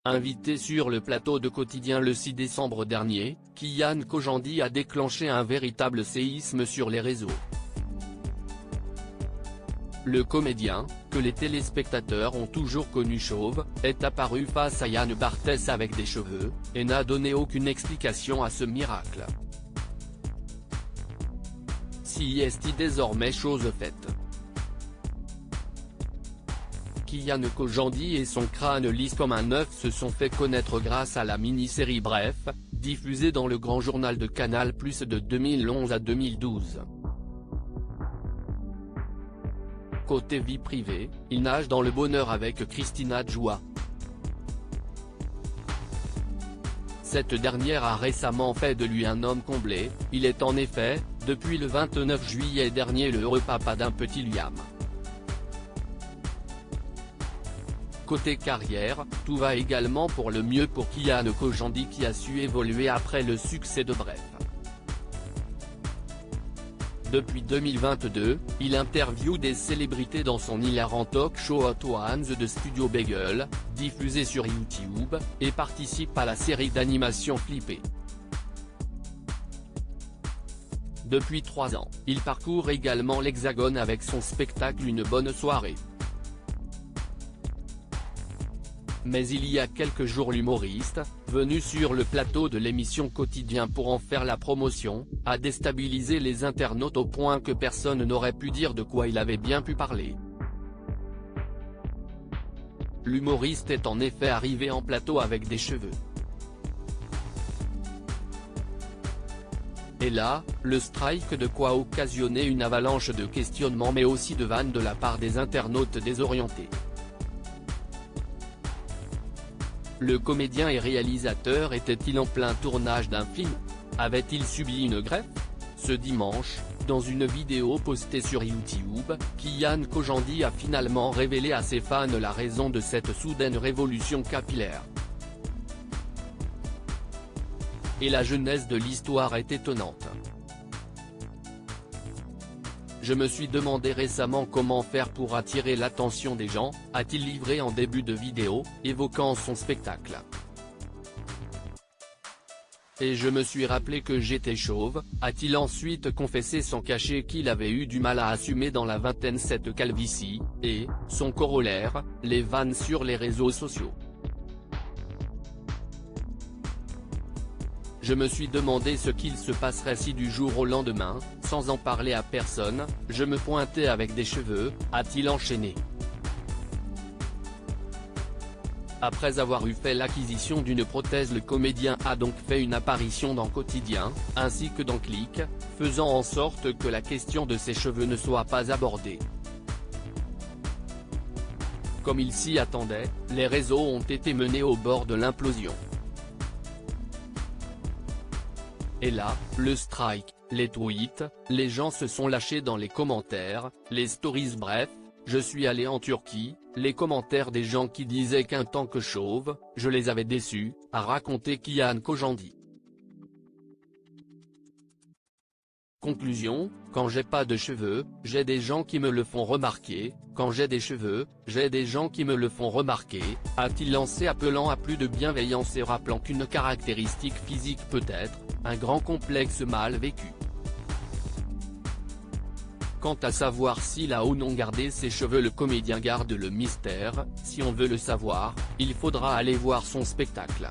Invité sur le plateau de Quotidien le 6 décembre dernier, Kian Kojandi a déclenché un véritable séisme sur les réseaux. Le comédien, que les téléspectateurs ont toujours connu chauve, est apparu face à Yann Barthès avec des cheveux, et n'a donné aucune explication à ce miracle. Si est désormais chose faite. Kian Kojandi et son crâne lisse comme un œuf se sont fait connaître grâce à la mini-série Bref, diffusée dans le grand journal de Canal+ de 2011 à 2012. Côté vie privée, il nage dans le bonheur avec Christina Djoua. Cette dernière a récemment fait de lui un homme comblé, il est en effet, depuis le 29 juillet dernier le heureux papa d'un petit Liam. Côté carrière, tout va également pour le mieux pour Kian Kojandi qui a su évoluer après le succès de Bref. Depuis 2022, il interviewe des célébrités dans son hilarant talk show Hot Ones de Studio Bagel, diffusé sur YouTube, et participe à la série d'animation Flippé. Depuis 3 ans, il parcourt également l'Hexagone avec son spectacle Une bonne soirée. Mais il y a quelques jours l'humoriste, venu sur le plateau de l'émission Quotidien pour en faire la promotion, a déstabilisé les internautes au point que personne n'aurait pu dire de quoi il avait bien pu parler. L'humoriste est en effet arrivé en plateau avec des cheveux. Et là, le strike de quoi occasionner une avalanche de questionnements mais aussi de vannes de la part des internautes désorientés. Le comédien et réalisateur était-il en plein tournage d'un film? Avait-il subi une greffe? Ce dimanche, dans une vidéo postée sur YouTube, Kian Kojandi a finalement révélé à ses fans la raison de cette soudaine révolution capillaire. Et la genèse de l'histoire est étonnante. Je me suis demandé récemment comment faire pour attirer l'attention des gens, a-t-il livré en début de vidéo, évoquant son spectacle. Et je me suis rappelé que j'étais chauve, a-t-il ensuite confessé sans cacher qu'il avait eu du mal à assumer dans la vingtaine cette calvitie, et, son corollaire, les vannes sur les réseaux sociaux. Je me suis demandé ce qu'il se passerait si du jour au lendemain, sans en parler à personne, je me pointais avec des cheveux, a-t-il enchaîné. Après avoir eu fait l'acquisition d'une prothèse, le comédien a donc fait une apparition dans Quotidien, ainsi que dans Click, faisant en sorte que la question de ses cheveux ne soit pas abordée. Comme il s'y attendait, les réseaux ont été menés au bord de l'implosion. Et là, le strike, les tweets, les gens se sont lâchés dans les commentaires, les stories bref, je suis allé en Turquie, les commentaires des gens qui disaient qu'en tant que chauve, je les avais déçus, a raconté Kian Kojandi. Conclusion, quand j'ai pas de cheveux, j'ai des gens qui me le font remarquer, quand j'ai des cheveux, j'ai des gens qui me le font remarquer, a-t-il lancé appelant à plus de bienveillance et rappelant qu'une caractéristique physique peut être, un grand complexe mal vécu. Quant à savoir s'il a ou non gardé ses cheveux, le comédien garde le mystère, si on veut le savoir, il faudra aller voir son spectacle.